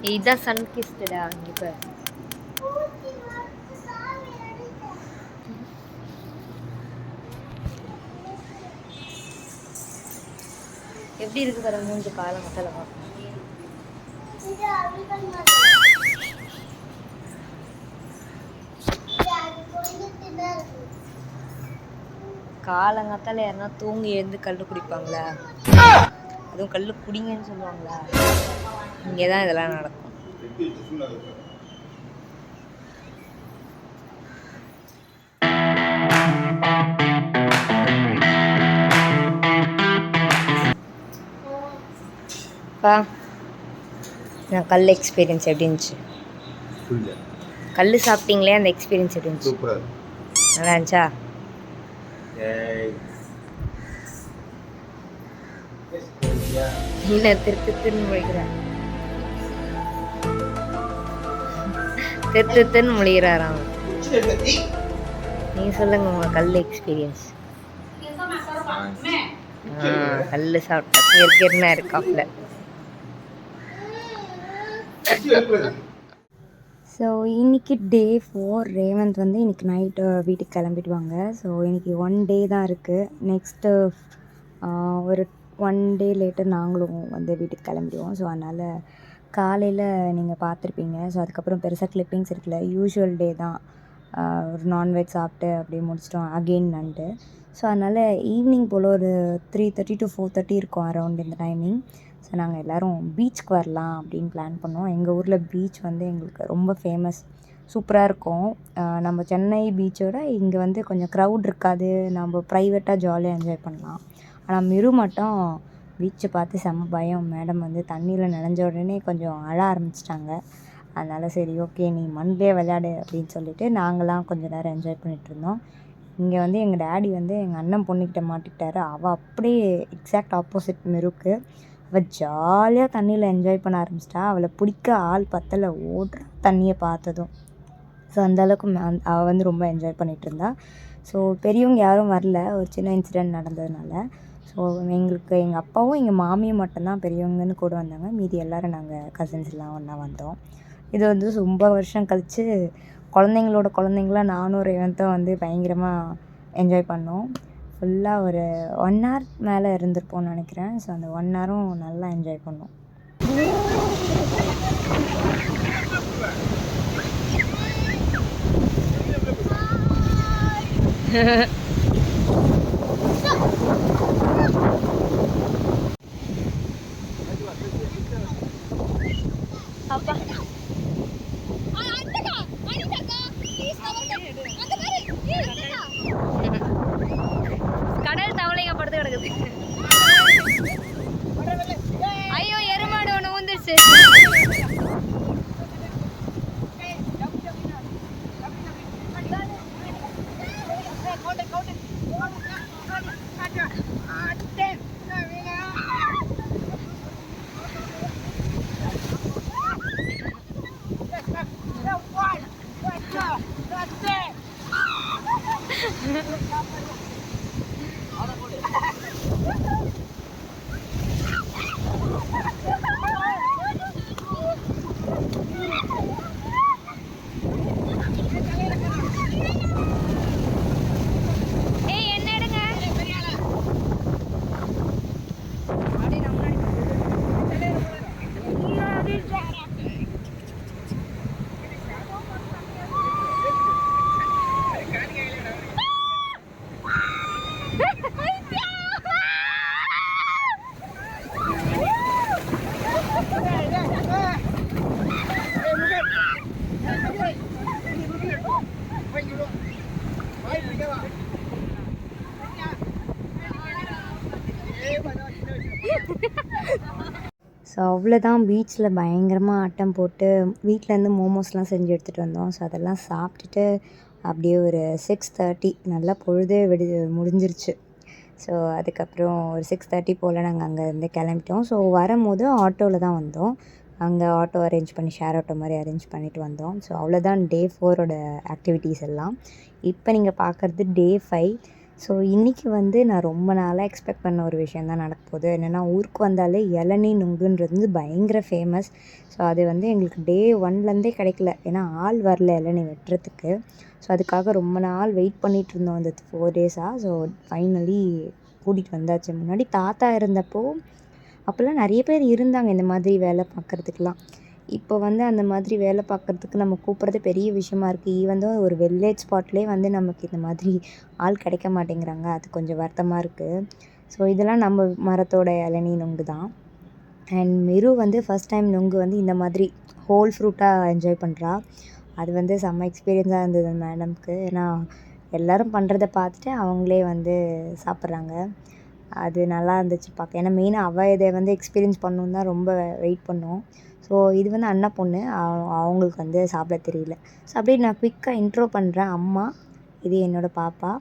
இதுதான் சன் கிஸ்டடா இங்கே எப்படி இருக்கு பாரு மூஞ்சு காலை மசாலா காலங்காத்தால யாருன்னா தூங்கி எழுந்து கல் குடிப்பாங்களா, அதுவும் கல் குடிங்கன்னு சொல்லுவாங்களா, இங்கே தான் இதெல்லாம் நடக்கும். நான் கல் எக்ஸ்பீரியன்ஸ் எப்படி இருந்துச்சு? கல் சாப்பிட்டீங்களே, அந்த எக்ஸ்பீரியன்ஸ் எப்படி இருந்துச்சு? சூப்பர். நல்லா இருந்துச்சா? இல்லை திருன்னு முழிக்கிறேன், திருன்னு முழிக்கிறாராம். நீங்க சொல்லுங்க உங்க கல் எக்ஸ்பீரியன்ஸ். கல் சாப்பிட்டா கிறுகிறுன்னு இருக்காப்ல. ஸோ இன்றைக்கி டே 4. ரேவந்த் வந்து இன்றைக்கி நைட்டு வீட்டுக்கு கிளம்பிடுவாங்க. ஸோ இன்றைக்கி 1 டே தான் இருக்குது. நெக்ஸ்ட்டு ஒரு 1 டே லேட்டர் நாங்களும் வந்து வீட்டுக்கு கிளம்பிடுவோம். ஸோ அதனால் காலையில் நீங்கள் பார்த்துருப்பீங்க. ஸோ அதுக்கப்புறம் பெருசாக கிளிப்பிங்ஸ் இருக்குல்ல, யூஷுவல் டே தான். ஒரு நான்வெஜ் சாப்பிட்டு அப்படியே முடிச்சிட்டோம் அகெயின் நண்டு. ஸோ அதனால் ஈவினிங் போல் ஒரு 3:30 to 4:30 இருக்கும் அரௌண்ட் இந்த டைமிங். ஸோ நாங்கள் எல்லோரும் பீச்சுக்கு வரலாம் அப்படின்னு பிளான் பண்ணோம். எங்கள் ஊரில் பீச் வந்து எங்களுக்கு ரொம்ப ஃபேமஸ், சூப்பராக இருக்கும். நம்ம சென்னை பீச்சோட இங்கே வந்து கொஞ்சம் க்ரௌட் இருக்காது, நம்ம ப்ரைவேட்டாக ஜாலியாக என்ஜாய் பண்ணலாம். ஆனால் மிரு மட்டும் பீச்சை பார்த்து செம்ம பயம். மேடம் வந்து தண்ணியில் நனைஞ்ச உடனே கொஞ்சம் அழ ஆரம்பிச்சிட்டாங்க. அதனால் சரி ஓகே நீ மண்ணிலே விளையாடு அப்படின்னு சொல்லிவிட்டு நாங்களாம் கொஞ்சம் நேரம் என்ஜாய் பண்ணிகிட்ருந்தோம். இங்கே வந்து எங்கள் டேடி வந்து எங்கள் அண்ணன் பொண்ணுக்கிட்ட மாட்டிக்கிட்டாரு. அவள் அப்படியே எக்ஸாக்ட் ஆப்போசிட் மிருக்கு. அவள் ஜாலியாக தண்ணியில் என்ஜாய் பண்ண ஆரம்பிச்சிட்டா. அவளை பிடிக்க ஆள் பத்தலை, ஓடுற தண்ணியை பார்த்ததும். ஸோ அந்தளவுக்கு அவள் வந்து ரொம்ப என்ஜாய் பண்ணிகிட்டு இருந்தா. ஸோ பெரியவங்க யாரும் வரல, ஒரு சின்ன இன்சிடெண்ட் நடந்ததுனால. ஸோ எங்களுக்கு எங்கள் அப்பாவும் எங்கள் மாமியும் மட்டும்தான் பெரியவங்கன்னு கூட வந்தாங்க. மீதி எல்லோரும் நாங்கள் கசின்ஸ் எல்லாம் ஒன்றா வந்தோம். இது வந்து ரொம்ப வருஷம் கழித்து குழந்தைங்களாம் நானும் ரேவந்தும் வந்து பயங்கரமாக என்ஜாய் பண்ணோம். ஃபுல்லாக ஒரு 1 hour மேலே இருந்திருப்போம்னு நினைக்கிறேன். ஸோ அந்த 1 hour நல்லா என்ஜாய் பண்ணோம். அப்பா கடல் தவளைங்க படுத்து கிடக்குது. ஐயோ எருமாடு ஒன்று ஊந்துருச்சு. ஸோ அவ்வளோதான். பீச்சில் பயங்கரமாக ஆட்டம் போட்டு வீட்டிலேருந்து மோமோஸ்லாம் செஞ்சு எடுத்துகிட்டு வந்தோம். ஸோ அதெல்லாம் சாப்பிட்டுட்டு அப்படியே ஒரு 6:30 நல்லா பொழுதே முடிஞ்சிருச்சு. ஸோ அதுக்கப்புறம் ஒரு 6:30 போல் நாங்கள் அங்கேருந்து கிளம்பிட்டோம். ஸோ வரும்போது ஆட்டோவில் தான் வந்தோம். அங்கே ஆட்டோ அரேஞ்ச் பண்ணி ஷேர் ஆட்டோ மாதிரி அரேஞ்ச் பண்ணிவிட்டு வந்தோம். ஸோ அவ்வளோதான் டே 4 ஆக்டிவிட்டீஸ் எல்லாம். இப்போ நீங்கள் பார்க்குறது டே 5. ஸோ இன்றைக்கி வந்து நான் ரொம்ப நாளாக எக்ஸ்பெக்ட் பண்ண ஒரு விஷயம் தான் நடக்க போகுது. என்னென்னா ஊருக்கு வந்தாலே இளநீ நுங்குன்றது வந்து பயங்கர ஃபேமஸ். ஸோ அது வந்து எங்களுக்கு டே ஒன்லேருந்தே கிடைக்கல. ஏன்னா ஆள் வரல இளநீ வெட்டுறதுக்கு. ஸோ அதுக்காக ரொம்ப நாள் வெயிட் பண்ணிகிட்ருந்தோம் இந்த 4 டேஸாக. ஸோ ஃபைனலி கூட்டிகிட்டு வந்தாச்சு. முன்னாடி தாத்தா இருந்தப்போ அப்போல்லாம் நிறைய பேர் இருந்தாங்க இந்த மாதிரி வேலை பார்க்குறதுக்குலாம். இப்போ வந்து அந்த மாதிரி வேலை பார்க்குறதுக்கு நம்ம கூப்பிட்றது பெரிய விஷயமா இருக்குது. ஈவன் தோ ஒரு வில்லேஜ் ஸ்பாட்லேயே வந்து நமக்கு இந்த மாதிரி ஆள் கிடைக்க மாட்டேங்கிறாங்க. அது கொஞ்சம் வருத்தமாக இருக்குது. ஸோ இதெல்லாம் நம்ம மரத்தோட இளநீ நுங்கு தான். அண்ட் மிரு வந்து ஃபஸ்ட் டைம் நுங்கு வந்து இந்த மாதிரி ஹோல் ஃப்ரூட்டாக என்ஜாய் பண்ணுறா. அது வந்து செம்ம எக்ஸ்பீரியன்ஸாக இருந்தது அந்த மேடம்க்கு. ஏன்னா எல்லோரும் பண்ணுறத பார்த்துட்டு அவங்களே வந்து சாப்பிட்றாங்க. அது நல்லா இருந்துச்சு பார்க்க. ஏன்னா மெயினாக அவள் இதை வந்து எக்ஸ்பீரியன்ஸ் பண்ணணுன்னு தான் ரொம்ப வெயிட் பண்ணோம். ஸோ இது வந்து அண்ணா பொண்ணு. அவங்களுக்கு வந்து சாப்பிட தெரியல. ஸோ அப்படியே நான் குயிக்காக இன்ட்ரோ பண்ணுறேன். அம்மா, இது என்னோடய பாப்பா,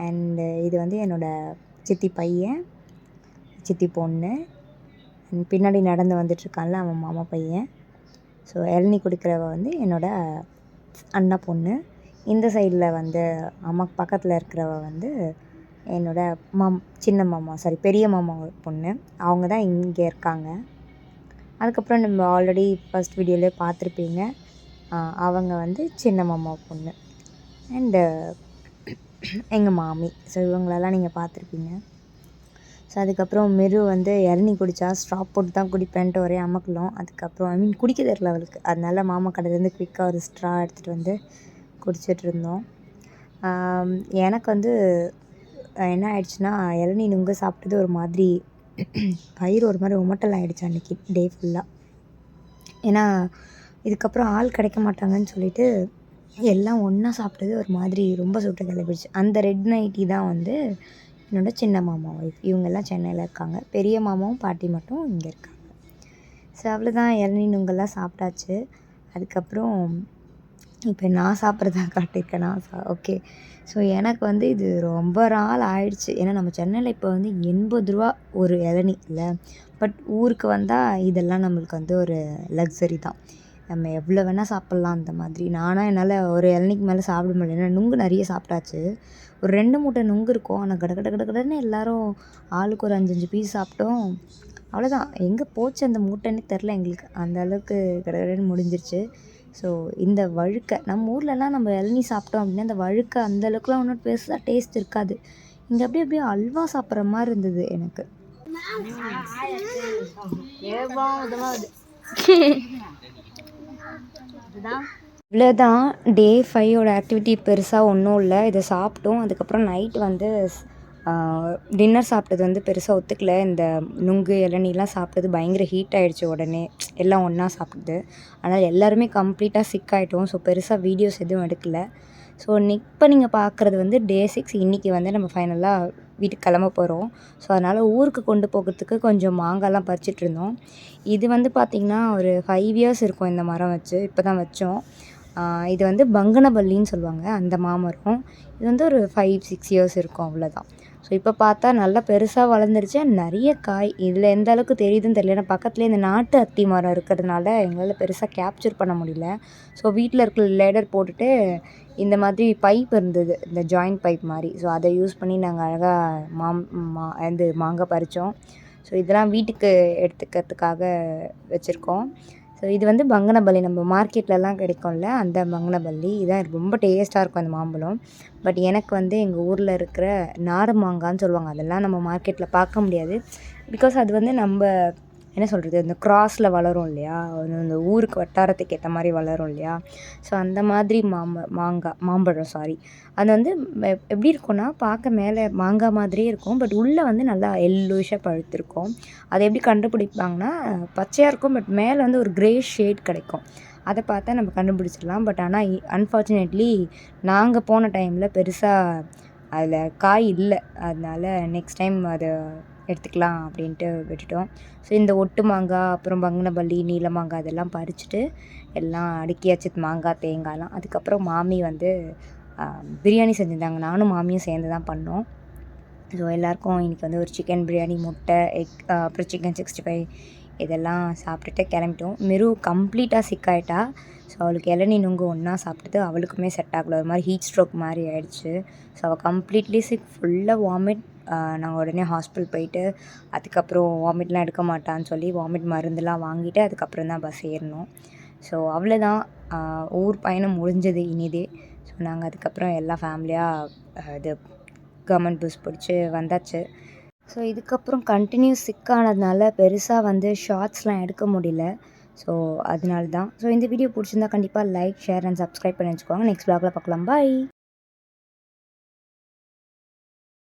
அண்டு இது வந்து என்னோடய சித்தி பையன், சித்தி பொண்ணு, அண்ட் பின்னாடி நடந்து வந்துட்டுருக்கான்ல அவன் மாமா பையன். ஸோ இளநீ குடிக்கிறவ வந்து என்னோடய அண்ணா பொண்ணு. இந்த சைடில் வந்து அம்மாக்கு பக்கத்தில் இருக்கிறவ வந்து என்னோடய சின்ன மாமா பெரிய மாமா பொண்ணு. அவங்க தான் இங்கே இருக்காங்க. அதுக்கப்புறம் நம்ம ஆல்ரெடி ஃபஸ்ட் வீடியோவிலே பார்த்துருப்பீங்க. அவங்க வந்து சின்ன மாமா பொண்ணு அண்டு எங்கள் மாமி. ஸோ இவங்களெல்லாம் நீங்கள் பார்த்துருப்பீங்க. ஸோ அதுக்கப்புறம் மிரு வந்து இளநீ குடித்தா ஸ்ட்ராப் போட்டு தான் குடிப்பேன்ட்டு ஒரே அமக்கலம். அதுக்கப்புறம் குடிக்க தெரியல அவளுக்கு. அதனால மாமா கடையிலேருந்து குயிக்காக ஒரு ஸ்ட்ரா எடுத்துகிட்டு வந்து குடிச்சிட்ருந்தோம். எனக்கு வந்து என்ன ஆயிடுச்சுன்னா இளநீ நுங்கு சாப்பிட்டது ஒரு மாதிரி வயிறு ஒரு மாதிரி உமட்டல் ஆகிடுச்சு அன்றைக்கி டே ஃபுல்லாக. ஏன்னா இதுக்கப்புறம் ஆள் கிடைக்க மாட்டாங்கன்னு சொல்லிட்டு எல்லாம் ஒன்றா சாப்பிட்டது ஒரு மாதிரி ரொம்ப சுட்டு கிளப்பிடுச்சு. அந்த ரெட் நைட்டி தான் வந்து என்னோடய சின்ன மாமா ஒய்ஃப். இவங்கெல்லாம் சென்னையில் இருக்காங்க. பெரிய மாமாவும் பாட்டி மட்டும் இங்கே இருக்காங்க. ஸோ அவ்வளோதான், இளநீ நுங்கெல்லாம் சாப்பிட்டாச்சு. அதுக்கப்புறம் இப்போ நான் சாப்பிட்றதா காட்டியிருக்கேனா? ஓகே. ஸோ எனக்கு வந்து இது ரொம்ப நாள் ஆயிடுச்சு. ஏன்னா நம்ம சென்னையில் இப்போ வந்து 80 ரூபா ஒரு இளநீ இல்லை. பட் ஊருக்கு வந்தால் இதெல்லாம் நம்மளுக்கு வந்து ஒரு லக்ஸரி தான். நம்ம எவ்வளோ வேணால் சாப்பிட்லாம் அந்த மாதிரி. என்னால் ஒரு இளநிக்கு மேலே சாப்பிட முடியல. ஏன்னா நுங்கு நிறைய சாப்பிட்டாச்சு. ஒரு 2 மூட்டை நுங்கு இருக்கும். ஆனால் கடன்னு எல்லோரும் ஆளுக்கு ஒரு 5 பீஸ் சாப்பிட்டோம். அவ்வளோதான், எங்கே போச்சு அந்த மூட்டைன்னு தெரில எங்களுக்கு. அந்த அளவுக்கு கடன்னு முடிஞ்சிருச்சு. ஸோ இந்த வழுக்கை நம்ம ஊர்லலாம் நம்ம இளநீ சாப்பிட்டோம் அப்படின்னா அந்த வழுக்கை அந்த அளவுக்குலாம் ஒன்றும் பெருசாக டேஸ்ட் இருக்காது. இங்கே அப்படியே அல்வா சாப்பிட்ற மாதிரி இருந்தது எனக்கு. இவ்வளோதான், டே 5ஓட ஆக்டிவிட்டி பெருசாக ஒன்றும் இல்லை. இதை சாப்பிட்டோம். அதுக்கப்புறம் நைட் வந்து டின்னர் சாப்பிட்டது வந்து பெருசாக ஒத்துக்கல. இந்த நுங்கு இளநீலாம் சாப்பிட்டது பயங்கர ஹீட் ஆகிடுச்சு உடனே, எல்லாம் ஒன்றா சாப்பிட்டது. அதனால் எல்லாருமே கம்ப்ளீட்டாக சிக் ஆகிட்டோம். ஸோ பெருசாக வீடியோஸ் எதுவும் எடுக்கலை. ஸோ இப்போ நீங்கள் பார்க்குறது வந்து டே 6. இன்றைக்கி வந்து நம்ம ஃபைனலாக வீட்டுக்கு கிளம்ப போகிறோம். ஸோ அதனால் ஊருக்கு கொண்டு போகிறதுக்கு கொஞ்சம் மாங்காய்லாம் பறிச்சிட்ருந்தோம். இது வந்து பார்த்திங்கன்னா ஒரு 5 இயர்ஸ் இருக்கும் இந்த மரம் வச்சு. இப்போ தான் வச்சோம். இது வந்து பங்கனபல்லின்னு சொல்லுவாங்க அந்த மாமரம். இது வந்து ஒரு 5-6 இயர்ஸ் இருக்கும், அவ்வளோதான். ஸோ இப்போ பார்த்தா நல்லா பெருசாக வளர்ந்துருச்சு. நிறைய காய். இதில் எந்த அளவுக்கு தெரியுதுன்னு தெரியல. ஏன்னா பக்கத்துலேயே இந்த நாட்டு அத்தி மரம் இருக்கிறதுனால எங்களால் பெருசாக கேப்சர் பண்ண முடியல. ஸோ வீட்டில் இருக்கிற லேடர் போட்டுட்டு இந்த மாதிரி பைப் இருந்தது, இந்த ஜாயிண்ட் பைப் மாதிரி. ஸோ அதை யூஸ் பண்ணி நாங்கள் அழகாக மாங்காய் பறித்தோம். ஸோ இதெல்லாம் வீட்டுக்கு எடுத்துக்கிறதுக்காக வச்சுருக்கோம். ஸோ இது வந்து பங்கனபல்லி, நம்ம மார்க்கெட்லலாம் கிடைக்கும்ல அந்த பங்கனபல்லி. இதான் ரொம்ப டேஸ்ட்டாக இருக்கும் அந்த மாம்பழம். பட் எனக்கு வந்து எங்கள் ஊரில் இருக்கிற நாடு மாங்கான்னு சொல்லுவாங்க. அதெல்லாம் நம்ம மார்க்கெட்டில் பார்க்க முடியாது. பிகாஸ் அது வந்து நம்ம என்ன சொல்கிறது, இந்த கிராஸில் வளரும் இல்லையா, அந்த ஊருக்கு வட்டாரத்துக்கு ஏற்ற மாதிரி வளரும் இல்லையா. ஸோ அந்த மாதிரி மாம்பழம் அது வந்து எப்படி இருக்கும்னா பார்க்க மேலே மாங்காய் மாதிரியே இருக்கும். பட் உள்ளே வந்து நல்லா எல்லோயிஷாக பழுத்திருக்கும். அதை எப்படி கண்டுபிடிப்பாங்கன்னா பச்சையாக இருக்கும், பட் மேலே வந்து ஒரு கிரே ஷேட் கிடைக்கும். அதை பார்த்தா நம்ம கண்டுபிடிச்சிடலாம். பட் ஆனால் அன்ஃபார்ச்சுனேட்லி நாங்கள் போன டைமில் பெருசாக அதில் காய் இல்லை. அதனால நெக்ஸ்ட் டைம் அதை எடுத்துக்கலாம் அப்படின்ட்டு விட்டுட்டோம். ஸோ இந்த ஒட்டு மாங்காய், அப்புறம் பங்கனபல்லி, நீல மாங்காய் அதெல்லாம் பறிச்சுட்டு எல்லாம் அடுக்கியாச்சு, மாங்காய் தேங்காய்லாம். அதுக்கப்புறம் மாமி வந்து பிரியாணி செஞ்சுருந்தாங்க. நானும் மாமியும் சேர்ந்து தான் பண்ணோம். ஸோ எல்லாேருக்கும் இன்றைக்கி வந்து ஒரு சிக்கன் பிரியாணி, முட்டை, எக், அப்புறம் சிக்கன் 65 இதெல்லாம் சாப்பிட்டுட்டு கிளம்பிட்டோம். மிரு கம்ப்ளீட்டாக சிக் ஆகிட்டா. ஸோ அவளுக்கு இளநீ நுங்கு ஒன்றா சாப்பிட்டது அவளுக்குமே செட் ஆகல. ஒரு மாதிரி ஹீட் ஸ்ட்ரோக் மாதிரி ஆயிடுச்சு. ஸோ அவள் கம்ப்ளீட்லி சிக், ஃபுல்லாக வாமிட். நாங்கள் உடனே ஹாஸ்பிட்டல் போயிட்டு அதுக்கப்புறம் வாமிட்லாம் எடுக்க மாட்டான்னு சொல்லி வாமிட் மருந்துலாம் வாங்கிட்டு அதுக்கப்புறம் தான் பஸ் ஏறினோம். ஸோ அவ்வளோதான், ஊர் பயணம் முடிஞ்சது இனிதே. ஸோ நாங்கள் அதுக்கப்புறம் எல்லா ஃபேமிலியாக இது கவர்மெண்ட் பஸ் பிடிச்சி வந்தாச்சு. ஸோ இதுக்கப்புறம் கண்டினியூஸ் சிக் ஆனதுனால பெருசாக வந்து ஷார்ட்ஸ்லாம் எடுக்க முடியல. ஸோ அதனால தான். ஸோ இந்த வீடியோ பிடிச்சிருந்தா கண்டிப்பாக லைக், ஷேர் அண்ட் சப்ஸ்கிரைப் பண்ணி வச்சுக்கோங்க. நெக்ஸ்ட் vlogல பார்க்கலாம். பாய்.